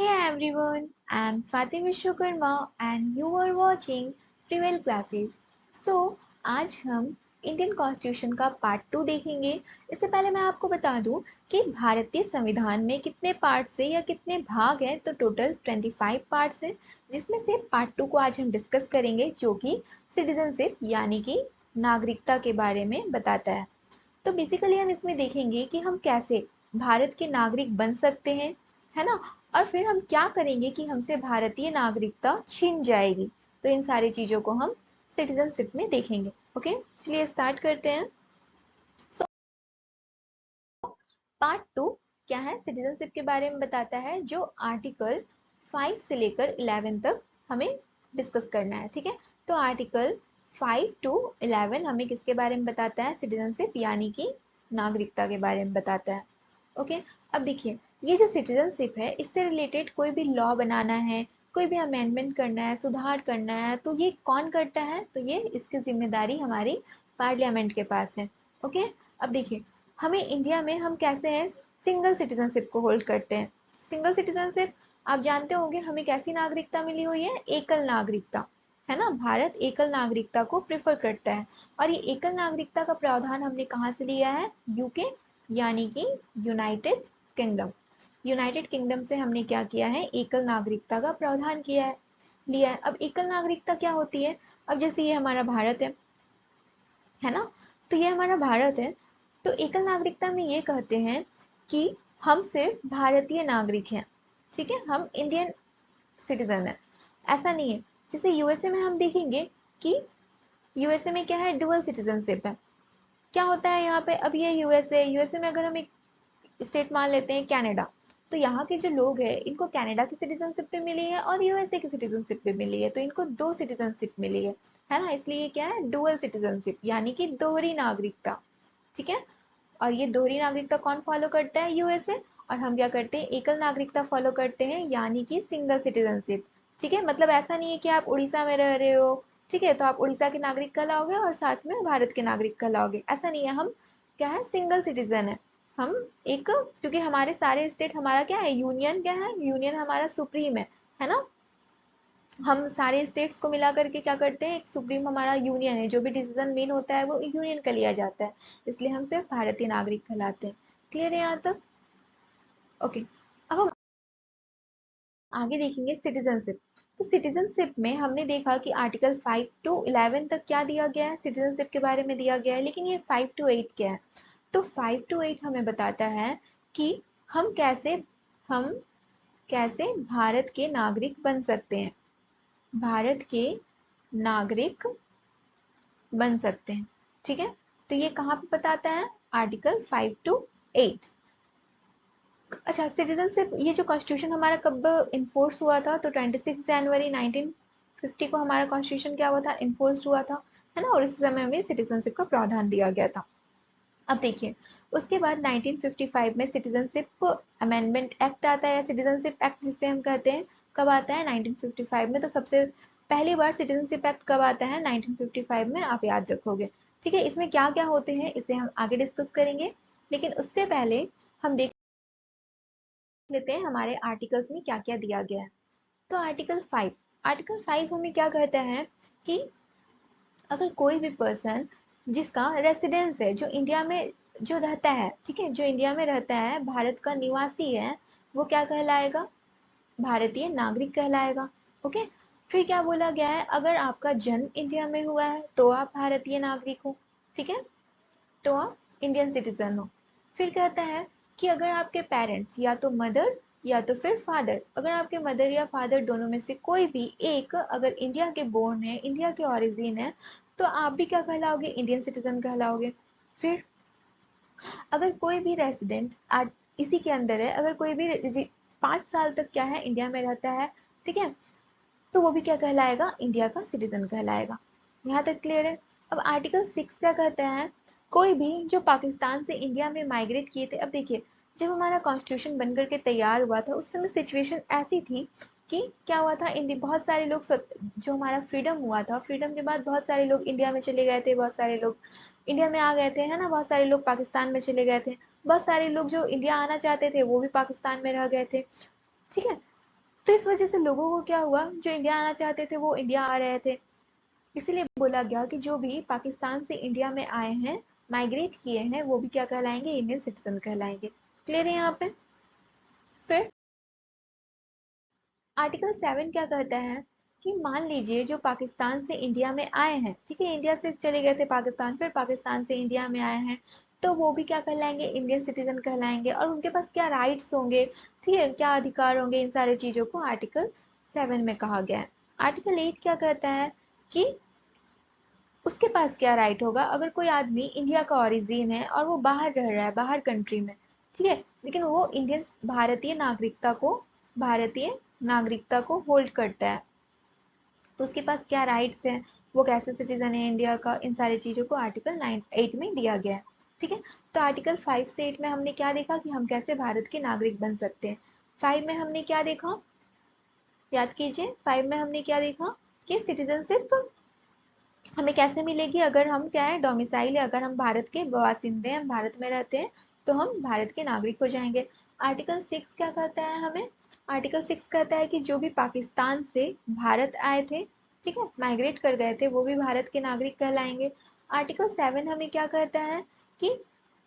Hey everyone, I'm Swati Vishwakarma and you are watching Prevail Classes. So आज हम Indian constitution का part 2 देखेंगे। इससे पहले मैं आपको बता दूं कि भारतीय संविधान में कितने पार्ट्स हैं या कितने भाग हैं। तो टोटल 25 पार्ट्स हैं, जिसमें से पार्ट 2 को आज हम डिस्कस करेंगे, जो कि सिटीजनशिप यानी कि नागरिकता के बारे में बताता है। तो बेसिकली हम इसमें देखेंगे कि हम कैसे भारत के नागरिक बन सकते हैं, है ना। और फिर हम क्या करेंगे कि हमसे भारतीय नागरिकता छीन जाएगी। तो इन सारी चीजों को हम सिटीजनशिप में देखेंगे। ओके, चलिए स्टार्ट करते हैं। सो पार्ट 2 क्या है, सिटीजनशिप के बारे में बताता है, जो आर्टिकल 5 से लेकर 11 तक हमें डिस्कस करना है। ठीक है, तो आर्टिकल 5 टू 11 हमें किसके बारे में बताता है, सिटीजनशिप यानी कि नागरिकता के बारे में बताता है। ओके, अब देखिए, ये जो सिटीजनशिप है, इससे रिलेटेड कोई भी लॉ बनाना है, कोई भी अमेंडमेंट करना है, सुधार करना है, तो ये कौन करता है, तो ये इसकी जिम्मेदारी हमारी पार्लियामेंट के पास है। ओके, अब देखिए, हमें इंडिया में हम कैसे हैं, सिंगल सिटीजनशिप को होल्ड करते हैं। सिंगल सिटीजनशिप आप जानते होंगे हमें कैसी नागरिकता मिली हुई है, एकल नागरिकता, है ना। भारत एकल नागरिकता को प्रेफर करता है, और ये एकल नागरिकता का प्रावधान हमने कहाँ से लिया है, यूके यानी कि यूनाइटेड किंगडम। यूनाइटेड किंगडम से हमने क्या किया है, एकल नागरिकता का प्रावधान किया है, लिया है। अब एकल नागरिकता क्या होती है, अब जैसे ये हमारा भारत है ना, तो ये हमारा भारत है। तो एकल नागरिकता में ये कहते हैं कि हम सिर्फ भारतीय नागरिक हैं। ठीक है, हम इंडियन सिटीजन है, ऐसा नहीं है। जैसे यूएसए में हम देखेंगे कि यूएसए में क्या है, डुअल सिटीजनशिप है। क्या होता है यहाँ पे, अब ये यूएसए में अगर हम एक स्टेट मान लेते हैं कनाडा, तो यहाँ के जो लोग हैं इनको कनाडा की सिटीजनशिप पे मिली है और यूएसए की सिटीजनशिप पे मिली है, तो इनको दो सिटीजनशिप मिली है ना। इसलिए क्या है, डुअल सिटीजनशिप यानी कि दोहरी नागरिकता। ठीक है, और ये दोहरी नागरिकता कौन फॉलो करता है, यूएसए। और हम क्या करते हैं, एकल नागरिकता फॉलो करते हैं यानी कि सिंगल सिटीजनशिप। ठीक है, मतलब ऐसा नहीं है कि आप उड़ीसा में रह रहे हो, ठीक है, तो आप उड़ीसा के नागरिक कहलाओगे और साथ में भारत के नागरिक कहलाओगे, ऐसा नहीं है। हम क्या है, सिंगल सिटीजन है। हम एक, क्योंकि हमारे सारे स्टेट, हमारा क्या है, यूनियन क्या है, यूनियन हमारा सुप्रीम है ना। हम सारे स्टेट्स को मिला करके क्या करते हैं, एक सुप्रीम हमारा यूनियन है, जो भी डिसीजन मेन होता है वो यूनियन का लिया जाता है, इसलिए हम सिर्फ भारतीय नागरिक कहलाते हैं। क्लियर है यहाँ तक। ओके, अब हम आगे देखेंगे सिटीजनशिप। तो सिटीजनशिप में हमने देखा कि आर्टिकल 5 टू 11 तक क्या दिया गया है, सिटीजनशिप के बारे में दिया गया है, लेकिन ये 5 टू 8 क्या है। तो 5 टू 8 हमें बताता है कि हम हम कैसे भारत के नागरिक बन सकते हैं, भारत के नागरिक बन सकते हैं। ठीक है, तो ये कहाँ पे बताता है, आर्टिकल 5 टू 8। अच्छा, सिटीजनशिप, ये जो कॉन्स्टिट्यूशन हमारा कब इन्फोर्स हुआ था, तो 26 जनवरी 1950 को हमारा कॉन्स्टिट्यूशन क्या हुआ था, इन्फोर्स हुआ था, है ना। और इस समय हमें सिटीजनशिप का प्रावधान दिया गया था। अब देखिए, उसके बाद 1955 में सिटीजनशिप अमेंडमेंट एक्ट आता है, या सिटीजनशिप एक्ट जिसे हम कहते हैं, कब आता है, 1955 में। तो सबसे पहली बार सिटीजनशिप एक्ट कब आता है, 1955 में, आप याद रखोगे। ठीक है, इसमें क्या क्या होते हैं इसे हम आगे डिस्कस करेंगे, लेकिन उससे पहले हम देख लेते हैं हमारे आर्टिकल्स में क्या क्या दिया गया है। तो आर्टिकल 5 हमें क्या कहता है कि अगर कोई भी पर्सन जिसका रेसिडेंस है, जो इंडिया में जो रहता है, ठीक है, जो इंडिया में रहता है, भारत का निवासी है, वो क्या कहलाएगा, भारतीय नागरिक कहलाएगा। ओके, फिर क्या बोला गया है, अगर आपका जन्म इंडिया में हुआ है तो आप भारतीय नागरिक हो। ठीक है, तो आप इंडियन सिटीजन हो। फिर कहता है कि अगर आपके पेरेंट्स, या तो मदर या तो फिर फादर, अगर आपके मदर या फादर दोनों में से कोई भी एक अगर इंडिया के बोर्न है, इंडिया के ओरिजिन है, तो आप भी क्या कहलाओगे, इंडियन सिटीजन कहलाओगे। फिर अगर कोई भी रेसिडेंट इसी के अंदर है, अगर कोई भी 5 साल तक क्या है, इंडिया में रहता है, ठीक है, तो वो भी क्या कहलाएगा, इंडिया का सिटीजन कहलाएगा। यहाँ तक क्लियर है। अब आर्टिकल 6 क्या कहता है, कोई भी जो पाकिस्तान से इंडिया में माइग्रेट किए थे। अब देखिए, जब हमारा कॉन्स्टिट्यूशन बन करके तैयार हुआ था, उस समय सिचुएशन ऐसी थी कि क्या हुआ था, इंडिया बहुत सारे लोग जो हमारा फ्रीडम हुआ था, फ्रीडम के बाद बहुत सारे लोग इंडिया में चले गए थे, बहुत सारे लोग इंडिया में आ गए थे, है ना, बहुत सारे लोग पाकिस्तान में चले गए थे, बहुत सारे लोग जो इंडिया आना चाहते थे वो भी पाकिस्तान में रह गए थे। ठीक है, तो इस वजह से लोगों को क्या हुआ, जो इंडिया आना चाहते थे वो इंडिया आ रहे थे। इसीलिए बोला गया कि जो भी पाकिस्तान से इंडिया में आए हैं, माइग्रेट किए हैं, वो भी क्या कहलाएंगे, इंडियन सिटीजन कहलाएंगे। क्लियर है यहाँ पे। फिर आर्टिकल 7 क्या कहता है कि मान लीजिए जो पाकिस्तान से इंडिया में आए हैं, ठीक है, इंडिया से चले गए थे पाकिस्तान, फिर पाकिस्तान से इंडिया में आए हैं, तो वो भी क्या कहलाएंगे, इंडियन सिटीजन कहलाएंगे। और उनके पास क्या राइट्स होंगे, ठीक है, क्या अधिकार होंगे, इन सारी चीजों को आर्टिकल 7 में कहा गया है। आर्टिकल 8 क्या कहता है कि उसके पास क्या राइट होगा अगर कोई आदमी इंडिया का ओरिजिन है और वो बाहर रह रहा है, बाहर कंट्री में, ठीक है, लेकिन वो इंडियन भारतीय नागरिकता को होल्ड करता है, तो उसके पास क्या राइट्स हैं, वो कैसे सिटीजन है इंडिया का, इन सारी चीजों को आर्टिकल 8 में दिया गया है। ठीक है, तो आर्टिकल 5 से 8 में हमने क्या देखा कि हम कैसे भारत के नागरिक बन सकते हैं। 5 में हमने क्या देखा, याद कीजिए, 5 में हमने क्या देखा कि सिटीजनशिप हमें कैसे मिलेगी, अगर हम क्या है, डोमिसाइल है, अगर हम भारत के बासिंदे हैं, हम भारत में रहते हैं, तो हम भारत के नागरिक हो जाएंगे। आर्टिकल 6 क्या कहता है हमें, आर्टिकल 6 कहता है कि जो भी पाकिस्तान से भारत आए थे, ठीक है, माइग्रेट कर गए थे, वो भी भारत के नागरिक कहलाएंगे। आर्टिकल 7 हमें क्या कहता है कि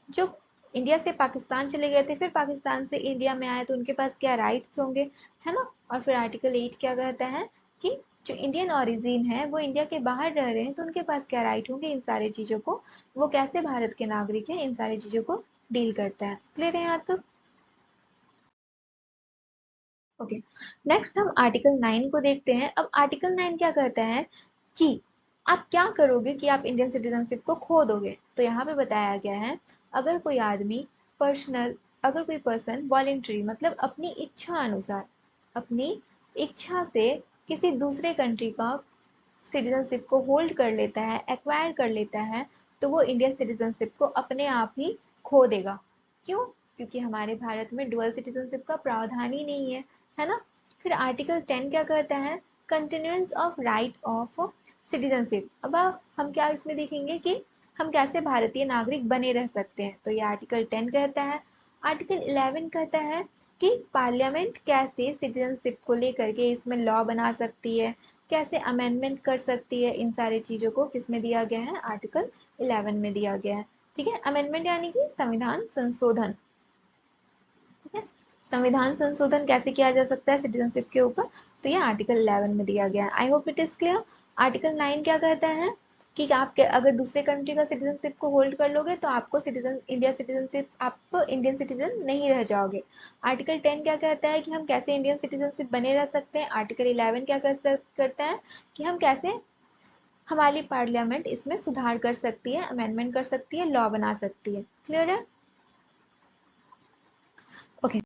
जो इंडिया से पाकिस्तान चले गए थे, फिर पाकिस्तान से इंडिया में आए, तो उनके पास क्या राइट्स होंगे, है ना। और फिर आर्टिकल 8 क्या कहता है कि जो इंडियन ओरिजिन है, वो इंडिया के बाहर रह रहे हैं, तो उनके पास क्या राइट होंगे, इन सारी चीजों को, वो कैसे भारत के नागरिक हैं, इन सारी चीजों को डील करता है। क्लियर है यहाँ तक। ओके, नेक्स्ट हम आर्टिकल 9 को देखते हैं। अब आर्टिकल 9 क्या कहता है कि आप क्या करोगे कि आप इंडियन सिटीजनशिप को खो दोगे। तो यहाँ पे बताया गया है, अगर कोई आदमी पर्सनल अगर कोई पर्सन वॉलेंट्री मतलब अपनी इच्छा अनुसार, अपनी इच्छा से किसी दूसरे कंट्री का सिटीजनशिप को होल्ड कर लेता है, एक्वायर कर लेता है, तो वो इंडियन सिटीजनशिप को अपने आप ही खो देगा। क्यों, क्योंकि हमारे भारत में डुअल सिटीजनशिप का प्रावधान ही नहीं है ना। फिर आर्टिकल 10 क्या कहता है, continuance of right of citizenship. अब हम क्या इसमें देखेंगे कि हम कैसे भारतीय नागरिक बने रह सकते हैं, तो ये आर्टिकल 10 कहता है। आर्टिकल 11 कहता है कि पार्लियामेंट कैसे सिटीजनशिप को लेकर के इसमें लॉ बना सकती है, कैसे अमेंडमेंट कर सकती है, इन सारी चीजों को किसमें दिया गया है, आर्टिकल 11 में दिया गया है। ठीक है, अमेंडमेंट यानी कि संविधान संशोधन। ठीक है, संविधान संशोधन कैसे किया जा सकता है सिटीजनशिप के ऊपर, तो ये आर्टिकल 11 में दिया गया है। आई hope it is clear. Article 9 क्या कहता है कि आप अगर दूसरे कंट्री का सिटीजनशिप को होल्ड कर लोगे, तो आपको आप इंडियन सिटीजन नहीं रह जाओगे। आर्टिकल 10 क्या कहता है कि हम कैसे इंडियन सिटीजनशिप बने रह सकते हैं। आर्टिकल 11 क्या करता है कि हम कैसे हमारी पार्लियामेंट इसमें सुधार कर सकती है, अमेंडमेंट कर सकती है, लॉ बना सकती है। क्लियर है। ओके,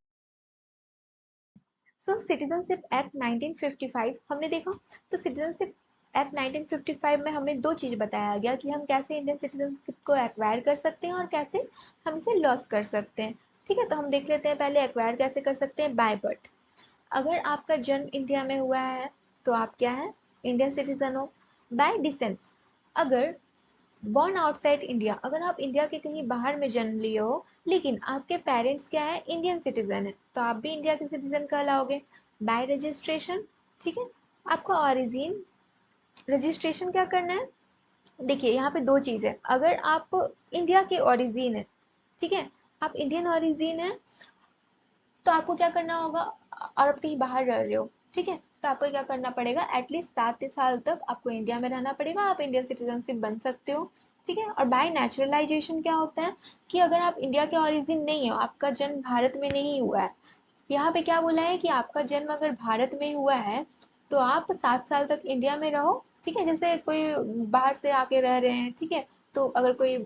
सो सिटीजनशिप एक्ट 1955 हमने देखा। तो सिटीजनशिप एक्ट 1955 में हमें दो चीज बताया गया कि हम कैसे इंडियन सिटीजनशिप को एक्वायर कर सकते हैं और कैसे हम इसे लॉस कर सकते हैं। ठीक है, तो हम देख लेते हैं पहले एक्वायर कैसे कर सकते हैं। बाय बर्थ, अगर आपका जन्म इंडिया में हुआ है तो आप क्या है, इंडियन सिटीजन हो। बाय डिसेंस, अगर बॉर्न आउटसाइड इंडिया, अगर आप इंडिया के कहीं बाहर में जन्म लिए हो लेकिन आपके पेरेंट्स क्या है, इंडियन सिटीजन है, तो आप भी इंडिया के सिटीजन कहलाओगे। बाय रजिस्ट्रेशन, ठीक है, आपका ओरिजिन रजिस्ट्रेशन क्या करना है। देखिए यहाँ पे दो चीज है, अगर आप इंडिया के ओरिजिन है, ठीक है, आप इंडियन ओरिजिन है, तो आपको क्या करना होगा, और आप कहीं बाहर रह रहे हो, ठीक है, तो आपको क्या करना पड़ेगा, एटलीस्ट 7 साल तक आपको इंडिया में रहना पड़ेगा, आप इंडियन सिटीजनशिप बन सकते हो। ठीक है, और बाय नेचुरलाइजेशन क्या होता है कि अगर आप इंडिया के ओरिजिन नहीं हो, आपका जन्म भारत में नहीं हुआ है, यहाँ पे क्या बोला है कि आपका जन्म अगर भारत में हुआ है, तो आप 7 साल तक इंडिया में रहो। ठीक है, जैसे कोई बाहर से आके रह रहे हैं, ठीक है, तो अगर कोई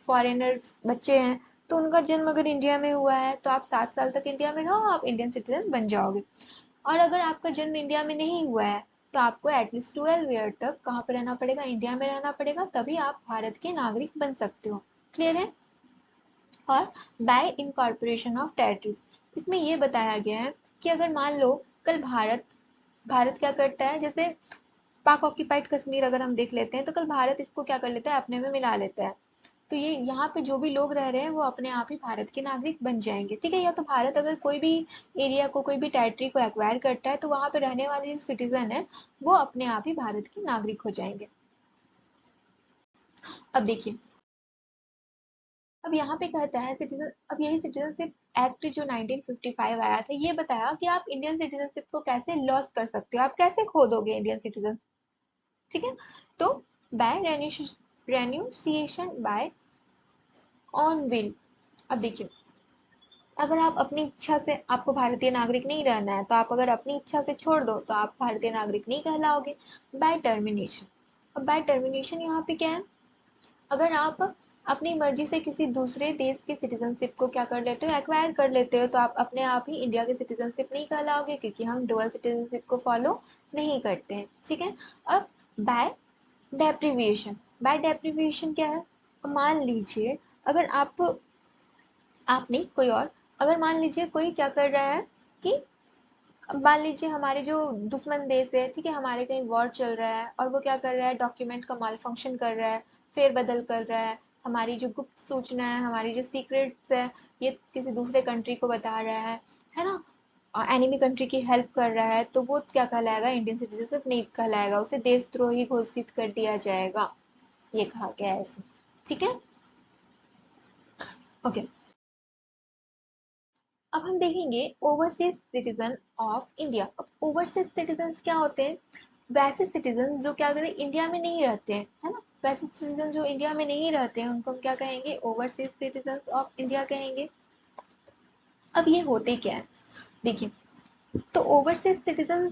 फॉरेनर बच्चे हैं, तो उनका जन्म अगर इंडिया में हुआ है, तो आप 7 साल तक इंडिया में रहो, आप इंडियन सिटीजन बन जाओगे। और अगर आपका जन्म इंडिया में नहीं हुआ है, तो आपको एटलीस्ट 12 ईयर तक कहाँ पे रहना पड़ेगा, इंडिया में रहना पड़ेगा, तभी आप भारत के नागरिक बन सकते हो। क्लियर है। और बाय इनकॉर्पोरेशन ऑफ टेरिटरीज, इसमें ये बताया गया है कि अगर मान लो कल भारत भारत क्या करता है, जैसे पाक ऑक्यूपाइड कश्मीर अगर हम देख लेते हैं, तो कल भारत इसको क्या कर लेता है, अपने में मिला लेता है। तो ये यहाँ पे जो भी लोग रह रहे हैं वो अपने आप ही भारत के नागरिक बन जाएंगे, ठीक है। या तो भारत अगर कोई भी एरिया को, कोई भी टेरिटरी को एक्वायर करता है तो वहां पे रहने वाले जो सिटीजन है वो अपने आप ही भारत के नागरिक हो जाएंगे। अब देखिए, अब यहाँ पे कहता है सिटीजन, अब यही सिटीजनशिप एक्ट जो 1955 आया था ये बताया कि आप इंडियन सिटीजनशिप को कैसे लॉस कर सकते हो, आप कैसे खो दोगे इंडियन सिटीजन, ठीक है। तो बाय रेन्यूसिएशन बाय ऑन विल। अब देखिए, अगर आप अपनी इच्छा से, आपको भारतीय नागरिक नहीं रहना है तो आप अगर अपनी इच्छा से छोड़ दो तो आप भारतीय नागरिक नहीं कहलाओगे। बाय टर्मिनेशन, अब बाय टर्मिनेशन यहाँ पे क्या है, अगर आप अपनी मर्जी से किसी दूसरे देश की सिटीजनशिप को क्या कर लेते हो, एक्वायर कर लेते हो, तो आप अपने आप ही इंडिया के सिटीजनशिप नहीं कहलाओगे क्योंकि हम डुअल सिटीजनशिप को फॉलो नहीं करते हैं, ठीक है। अब बाय डेप्रिविएशन, बाय डेप्रिविएशन क्या है, मान लीजिए अगर आपने कोई और, अगर मान लीजिए कोई क्या कर रहा है कि, मान लीजिए हमारे जो दुश्मन देश है, ठीक है, हमारे कहीं वॉर चल रहा है और वो क्या कर रहा है, डॉक्यूमेंट का माल फंक्शन कर रहा है, फेरबदल कर रहा है, हमारी जो गुप्त सूचना है, हमारी जो सीक्रेट्स है, ये किसी दूसरे कंट्री को बता रहा है ना, एनिमी कंट्री की हेल्प कर रहा है, तो वो क्या कहलाएगा, इंडियन सिटीजनशिप नहीं कहलाएगा, उसे देशद्रोही घोषित कर दिया जाएगा, ये कहा गया है इसमें, ठीक है। ओके, अब हम देखेंगे ओवरसीज सिटीजन ऑफ इंडिया। अब ओवरसीज सिटीजन क्या होते हैं, वैसे सिटीजन जो क्या कहते हैं, इंडिया में नहीं रहते हैं, है ना, वैसे सिटीजन जो इंडिया में नहीं रहते हैं उनको हम क्या कहेंगे, ओवरसीज सिटीजन ऑफ इंडिया कहेंगे। अब ये होते क्या है, देखिए, तो ओवरसीज सिटीजन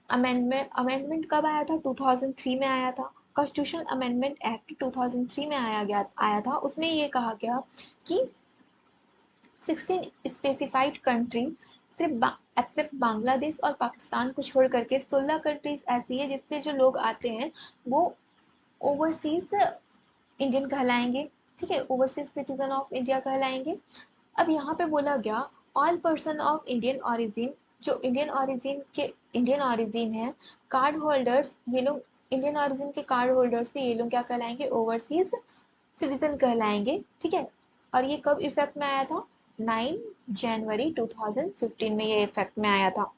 अमेंडमेंट कब आया था, 2003 में आया था, कॉन्स्टिट्यूशनल अमेंडमेंट एक्ट 2003 में आया था। उसमें ये कहा गया कि 16 स्पेसिफाइड कंट्री, सिर्फ एक्सेप्ट बांग्लादेश और पाकिस्तान को छोड़ करके 16 कंट्रीज ऐसी है जिससे जो लोग आते हैं वो ओवरसीज इंडियन कहलाएंगे, ठीक है, ओवरसीज सिटीजन ऑफ इंडिया कहलाएंगे। अब यहाँ पे बोला गया all person of Indian origin, जो इंडियन ऑरिजिन है, कार्ड होल्डर्स, ये लोग इंडियन ऑरिजिन के कार्ड होल्डर्स से ये लोग क्या कहलाएंगे, ओवरसीज सिटीजन कहलाएंगे, ठीक है। और ये कब इफेक्ट में आया था, 9 जनवरी 2015 में ये इफेक्ट में आया था।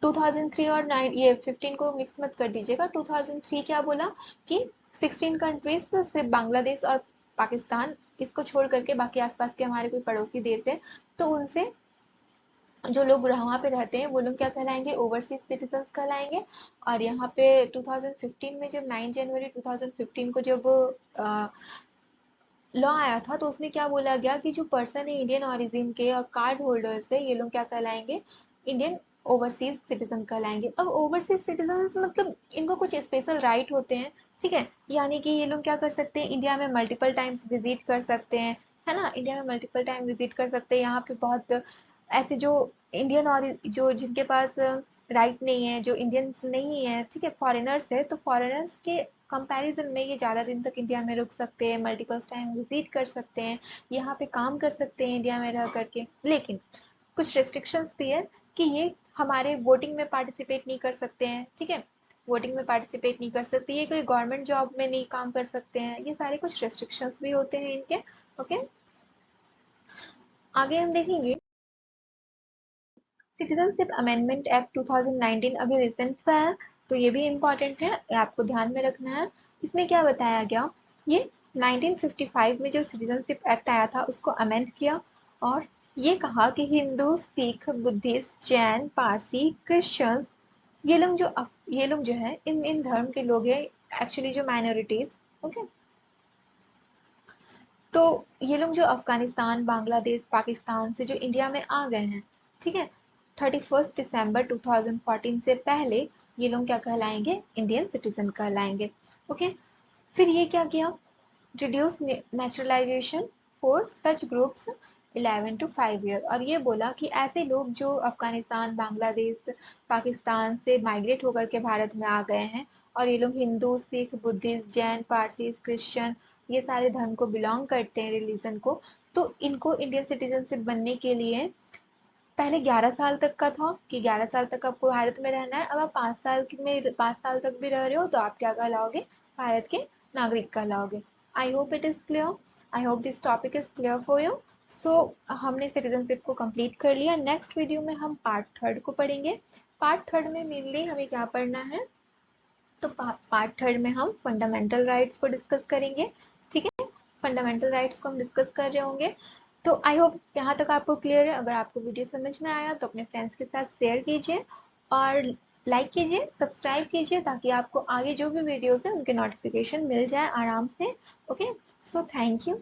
2003 और 9, ये 15 को मिक्स मत कर दीजिएगा, 2003 क्या बोला कि 16 कंट्रीज, सिर्फ बांग्लादेश और पाकिस्तान इसको छोड़ करके बाकी आसपास के हमारे कोई पड़ोसी देश है तो उनसे जो लोग वहाँ पे रहते हैं वो लोग क्या कहलाएंगे, ओवरसीज सिटीजन कहलाएंगे। और यहाँ पे 2015 में जब 9 जनवरी 2015 को जब लॉ आया था तो उसमें क्या बोला गया कि जो पर्सन है इंडियन ओरिजिन के और कार्ड होल्डर्स है ये लोग क्या कहलाएंगे, इंडियन ओवरसीज सिटीजन कहलाएंगे। अब ओवरसीज सिटीजन मतलब इनको कुछ स्पेशल राइट होते हैं, ठीक है, यानी कि ये लोग क्या कर सकते हैं, इंडिया में मल्टीपल टाइम्स विजिट कर सकते हैं, है ना, इंडिया में मल्टीपल टाइम विजिट कर सकते हैं। यहाँ पे बहुत ऐसे जो इंडियन और जो जिनके पास राइट नहीं है, जो इंडियंस नहीं है, ठीक है, फॉरेनर्स है, तो फॉरेनर्स के कंपैरिजन में ये ज़्यादा दिन तक इंडिया में रुक सकते हैं, मल्टीपल टाइम विजिट कर सकते हैं, यहाँ पे काम कर सकते हैं इंडिया में रह करके। लेकिन कुछ रेस्ट्रिक्शंस भी है कि ये हमारे वोटिंग में पार्टिसिपेट नहीं कर सकते हैं, ठीक है, वोटिंग में पार्टिसिपेट नहीं कर सकते, ये कोई गवर्नमेंट जॉब में नहीं काम कर सकते हैं, ये सारे कुछ रेस्ट्रिक्शंस भी होते हैं इनके। ओके, आगे हम देखेंगे सिटीजनशिप अमेंडमेंट एक्ट 2019, अभी रिसेंट का है तो ये भी इम्पॉर्टेंट है, ये आपको ध्यान में रखना है। इसमें क्या बताया गया, ये 1955 में जो सिटीजनशिप एक्ट आया था उसको अमेंड किया और ये कहा कि हिंदू, सिख, बुद्धिस्ट, जैन, पारसी, क्रिश्चियंस, ये लोग जो है इन धर्म के लोग हैं, एक्चुअली जो माइनॉरिटीज, ओके, तो ये लोग जो अफगानिस्तान, बांग्लादेश, पाकिस्तान से जो इंडिया में आ गए हैं, ठीक है, 31 दिसंबर 2014 से पहले ये लोग क्या कहलाएंगे, इंडियन सिटीजन कहलाएंगे। ओके, फिर ये क्या किया, reduce naturalisation for such groups 11 to 5 year, और ये बोला कि ऐसे लोग जो अफगानिस्तान, बांग्लादेश, पाकिस्तान से माइग्रेट होकर के भारत में आ गए हैं और ये लोग हिंदू, सिख, बुद्धिस्ट, जैन, पारसी, क्रिश्चियन, ये सारे धर्म को बिलोंग करते हैं, रिलीजन को, तो इनको इंडियन सिटीजनशिप बनने के लिए पहले 11 साल तक का था कि 11 साल तक आपको भारत में रहना है, अब आप 5 साल तक भी रह रहे हो तो आप क्या कहलाओगे, भारत के नागरिक कहलाओगे। I hope it is clear, I hope this topic is clear for you. So हमने सिटीजनशिप को कंप्लीट कर लिया। नेक्स्ट वीडियो में हम पार्ट थर्ड को पढ़ेंगे। पार्ट थर्ड में मेनली हमें क्या पढ़ना है, तो पार्ट थर्ड में हम फंडामेंटल राइट्स को डिस्कस करेंगे। ठीक है, फंडामेंटल राइट्स को हम डिस्कस कर रहे होंगे। तो आई होप यहाँ तक आपको क्लियर है। अगर आपको वीडियो समझ में आया तो अपने फ्रेंड्स के साथ शेयर कीजिए और लाइक कीजिए, सब्सक्राइब कीजिए, ताकि आपको आगे जो भी वीडियोस है उनके नोटिफिकेशन मिल जाए आराम से। Okay, so thank you.